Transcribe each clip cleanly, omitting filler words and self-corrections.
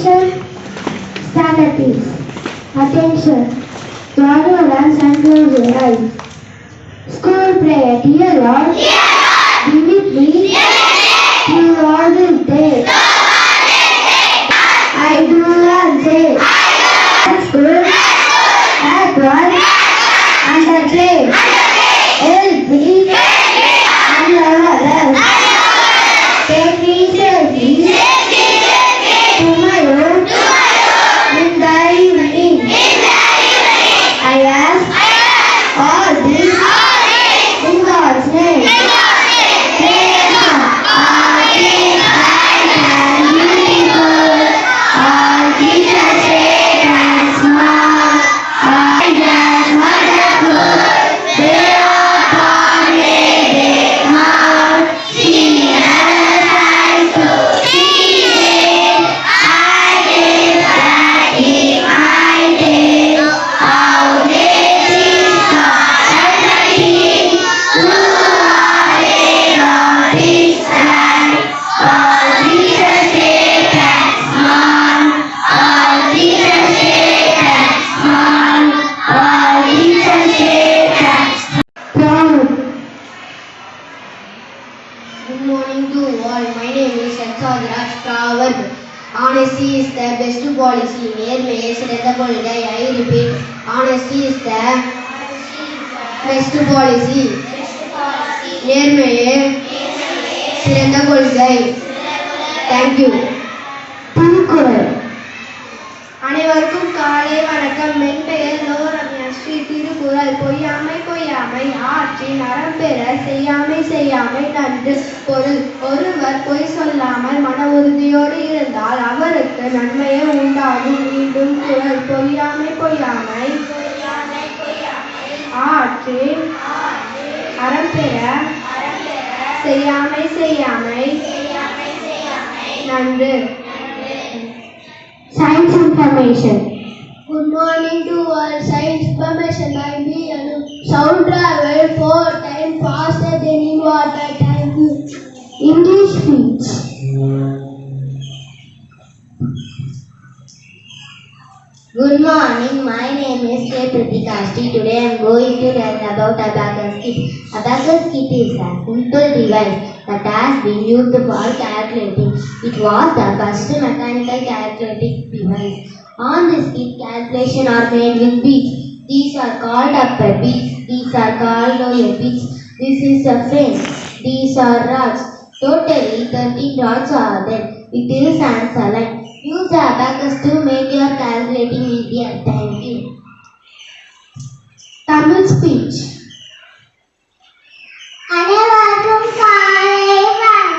Attention, standards. Attention. Join your hands and close your eyes. School prayer. Dear Lord, be with me through all this day. I do not say at school, at work, and at play. Help me and love others. Take me safely to my room in the evening. I ask all this in God's name. Good morning to all. My name is Raj Pravard. Honesty is the best policy. நேர்மையே சிறந்த கொள்கை. I repeat, honesty is the best policy. நேர்மையே சிறந்த கொள்கை. Thank you. Thirukkural. அனைவருக்கும் காலை வணக்கம். என் பெயர் லோரம்யா. ஸ்ரீ திருக்குறள். பொய்யாமை பொய்யாமை ஆற்றின் அறம்பெற செய்யாமை செய்யாமை நன்று. பொருள்: ஒருவர் பொய் சொல்லாமல் மன உறுதியோடு இருந்தால் அவருக்கு நன்மையே உண்டாகும். மீண்டும் குறள். பொய்யாமை பொய்யாமை ஆற்றின் அறம்பெற செய்யாமை செய்யாமை நன்று. Science information. Good morning to all. Science information. I be sound travel 4 times faster than in water. Thank you. English speech. Good morning. My name is K. Pratikashti. Today I am going to learn about abacus kit. Abacus kit is a simple device that has been used for calculating. It was the first mechanical calculating device. On this kit, calculations are made with beads. These are called upper beads. These are called lower beads. This is a frame. These are rods. Totally 13 rods are there. It is an saline. Use the abacus to make your calculating easier. Thank you. Tamil speech. அனைவருக்கும் காலை வணக்கம்.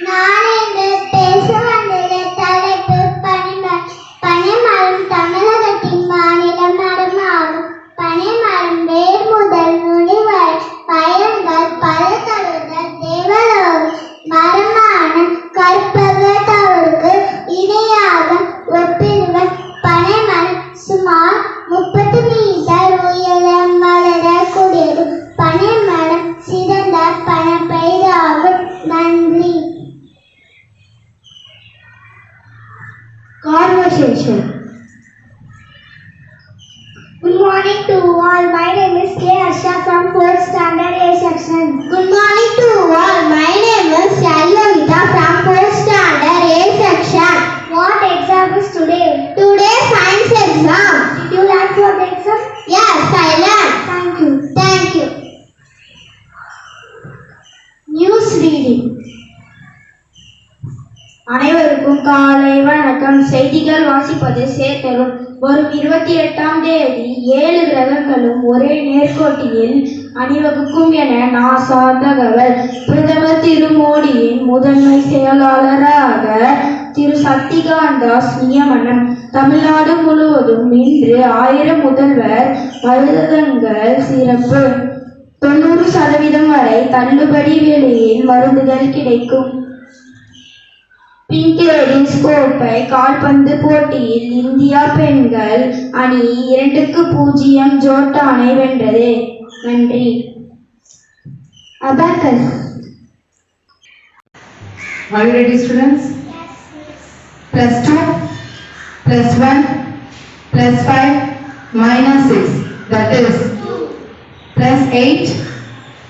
நான் இன்று பேச வந்துள்ள தலைப்பு பனைமரம். பனைமரம் தமிழகத்தின் மாநில மரமாகும். பனைமரம் வேர் முதல் நுனி வரை பயன்கள் பல தருதல் தேவலோகம் மரமான கற்பகத்தவருக்கு இணையாக ஒப்பிடுவர். பனைமரம் சுமார் 30 மீட்டர் உயரம் வளரக்கூடியது. பனைமரம் சிறந்த பணப்பயிராகும். நன்றி. Conversation. Good morning to all. My name is K. Asha from 4th standard A section. Good morning to all. My name is Yayovita from 4th standard A section. What exam is today? Today science exam. Did you learn for the exam? Yes, I learned. Thank you. Thank you. News reading. அனைவருக்கும் காலை வணக்கம். செய்திகள் வாசிப்பது சேத்தரும். வரும் 28ஆம் தேதி 7 கிரகங்களும் ஒரே நேர்கோட்டில் அணிவகுக்கும் என நாசா தகவல். பிரதமர் திரு மோடியின் முதன்மை செயலாளராக திரு சக்திகாந்த தாஸ் நியமனம். தமிழ்நாடு முழுவதும் இன்று 1000 முதல்வர் மருந்தகங்கள் சிறப்பு. 90% வரை தள்ளுபடி விலையில் மருந்துகள் கிடைக்கும். பிங்கேரிஸ் கோப்பை கால்பந்து போட்டியில் இந்தியா பெண்கள் அணி 2-0 ஜோர்டானை வென்றது. நன்றி. Abacus. Are you ready, students? Plus 2. plus 1 plus 5 minus 6, that is plus 8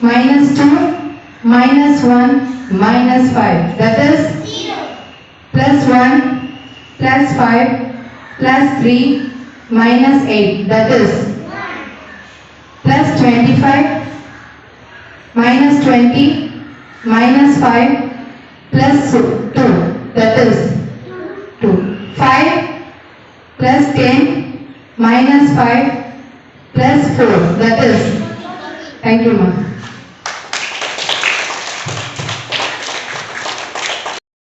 minus 2 minus 1 minus 5, that is plus 1 plus 5 plus 3 minus 8, that is plus 25 minus 20 minus 5 plus 2, that is 2. 5 plus 10 minus 5 plus 4, that is, thank you ma'am.